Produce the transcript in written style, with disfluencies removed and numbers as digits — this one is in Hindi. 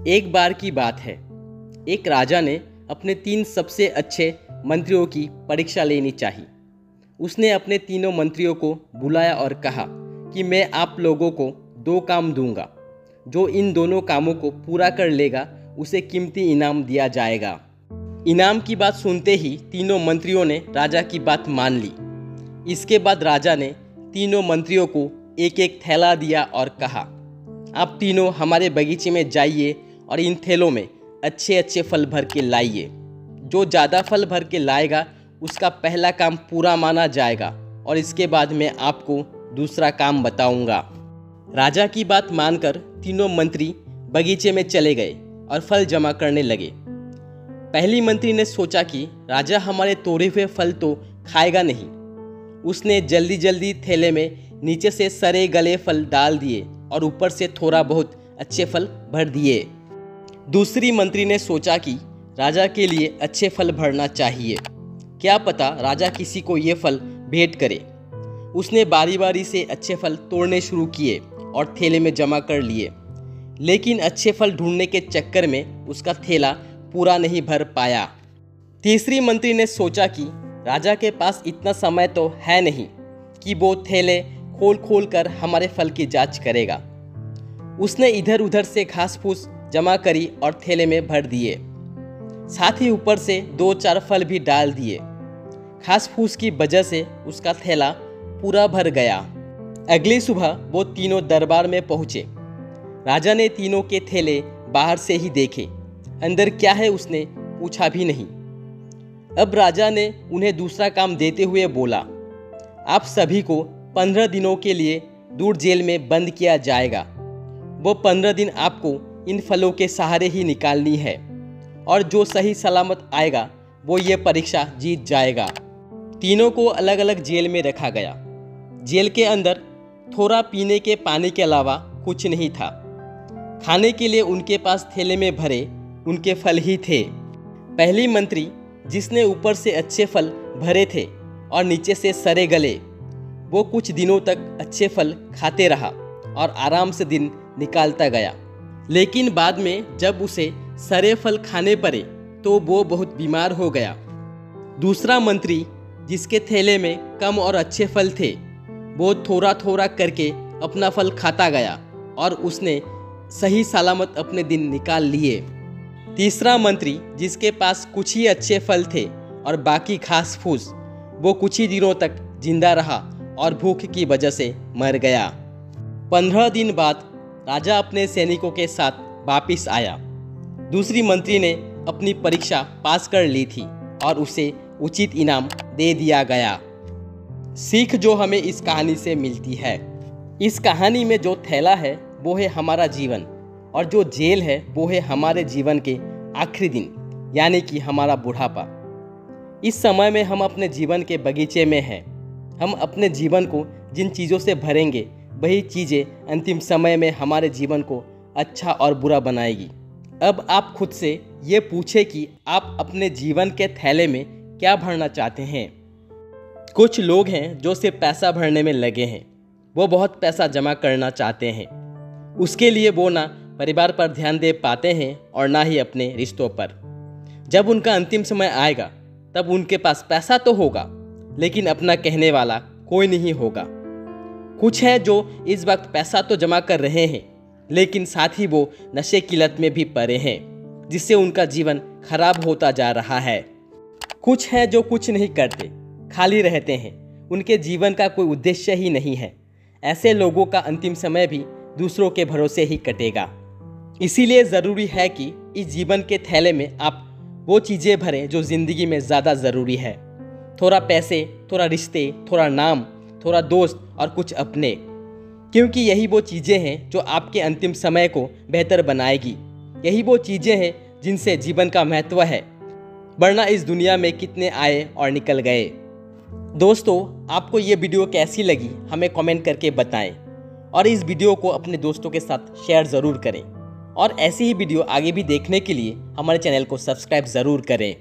एक बार की बात है, एक राजा ने अपने 3 सबसे अच्छे मंत्रियों की परीक्षा लेनी चाहिए। उसने अपने तीनों मंत्रियों को बुलाया और कहा कि मैं आप लोगों को 2 काम दूंगा। जो इन दोनों कामों को पूरा कर लेगा उसे कीमती इनाम दिया जाएगा। इनाम की बात सुनते ही तीनों मंत्रियों ने राजा की बात मान ली। इसके बाद राजा ने तीनों मंत्रियों को एक एक थैला दिया और कहा, आप तीनों हमारे बगीचे में जाइए और इन थैलों में अच्छे अच्छे फल भर के लाइए। जो ज़्यादा फल भर के लाएगा उसका पहला काम पूरा माना जाएगा और इसके बाद मैं आपको दूसरा काम बताऊंगा। राजा की बात मानकर तीनों मंत्री बगीचे में चले गए और फल जमा करने लगे। पहली मंत्री ने सोचा कि राजा हमारे तोड़े हुए फल तो खाएगा नहीं। उसने जल्दी जल्दी थैले में नीचे से सड़े गले फल डाल दिए और ऊपर से थोड़ा बहुत अच्छे फल भर दिए। दूसरी मंत्री ने सोचा कि राजा के लिए अच्छे फल भरना चाहिए, क्या पता राजा किसी को ये फल भेंट करे। उसने बारी बारी से अच्छे फल तोड़ने शुरू किए और थैले में जमा कर लिए, लेकिन अच्छे फल ढूंढने के चक्कर में उसका थैला पूरा नहीं भर पाया। तीसरी मंत्री ने सोचा कि राजा के पास इतना समय तो है नहीं कि वो थैले खोल खोल कर हमारे फल की जांच करेगा। उसने इधर उधर से घास फूस जमा करी और थैले में भर दिए, साथ ही ऊपर से 2-4 फल भी डाल दिए। घास फूस की वजह से उसका थैला पूरा भर गया। अगली सुबह वो तीनों दरबार में पहुँचे। राजा ने तीनों के थैले बाहर से ही देखे, अंदर क्या है उसने पूछा भी नहीं। अब राजा ने उन्हें दूसरा काम देते हुए बोला, आप सभी को 15 दिनों के लिए दूर जेल में बंद किया जाएगा। वो 15 दिन आपको इन फलों के सहारे ही निकालनी है और जो सही सलामत आएगा वो ये परीक्षा जीत जाएगा। तीनों को अलग अलग जेल में रखा गया। जेल के अंदर थोड़ा पीने के पानी के अलावा कुछ नहीं था। खाने के लिए उनके पास थैले में भरे उनके फल ही थे। पहली मंत्री, जिसने ऊपर से अच्छे फल भरे थे और नीचे से सड़े गले, वो कुछ दिनों तक अच्छे फल खाते रहा और आराम से दिन निकालता गया। लेकिन बाद में जब उसे सड़े फल खाने पड़े तो वो बहुत बीमार हो गया। दूसरा मंत्री, जिसके थैले में कम और अच्छे फल थे, वो थोड़ा थोड़ा करके अपना फल खाता गया और उसने सही सलामत अपने दिन निकाल लिए। तीसरा मंत्री, जिसके पास कुछ ही अच्छे फल थे और बाकी घास फूस, वो कुछ ही दिनों तक जिंदा रहा और भूख की वजह से मर गया। 15 दिन बाद राजा अपने सैनिकों के साथ वापिस आया। दूसरी मंत्री ने अपनी परीक्षा पास कर ली थी और उसे उचित इनाम दे दिया गया। सीख जो हमें इस कहानी से मिलती है, इस कहानी में जो थैला है वो है हमारा जीवन और जो जेल है वो है हमारे जीवन के आखिरी दिन, यानी कि हमारा बुढ़ापा। इस समय में हम अपने जीवन के बगीचे में हैं। हम अपने जीवन को जिन चीज़ों से भरेंगे वही चीज़ें अंतिम समय में हमारे जीवन को अच्छा और बुरा बनाएगी। अब आप खुद से ये पूछें कि आप अपने जीवन के थैले में क्या भरना चाहते हैं। कुछ लोग हैं जो सिर्फ पैसा भरने में लगे हैं। वो बहुत पैसा जमा करना चाहते हैं। उसके लिए वो ना परिवार पर ध्यान दे पाते हैं और ना ही अपने रिश्तों पर। जब उनका अंतिम समय आएगा तब उनके पास पैसा तो होगा लेकिन अपना कहने वाला कोई नहीं होगा। कुछ है जो इस वक्त पैसा तो जमा कर रहे हैं लेकिन साथ ही वो नशे की लत में भी पड़े हैं, जिससे उनका जीवन खराब होता जा रहा है। कुछ है जो कुछ नहीं करते, खाली रहते हैं, उनके जीवन का कोई उद्देश्य ही नहीं है। ऐसे लोगों का अंतिम समय भी दूसरों के भरोसे ही कटेगा। इसीलिए ज़रूरी है कि इस जीवन के थैले में आप वो चीज़ें भरें जो ज़िंदगी में ज़्यादा ज़रूरी है। थोड़ा पैसे, थोड़ा रिश्ते, थोड़ा नाम, थोड़ा दोस्त और कुछ अपने, क्योंकि यही वो चीज़ें हैं जो आपके अंतिम समय को बेहतर बनाएगी। यही वो चीज़ें हैं जिनसे जीवन का महत्व है, वरना इस दुनिया में कितने आए और निकल गए। दोस्तों, आपको ये वीडियो कैसी लगी हमें कमेंट करके बताएं और इस वीडियो को अपने दोस्तों के साथ शेयर ज़रूर करें और ऐसी ही वीडियो आगे भी देखने के लिए हमारे चैनल को सब्सक्राइब ज़रूर करें।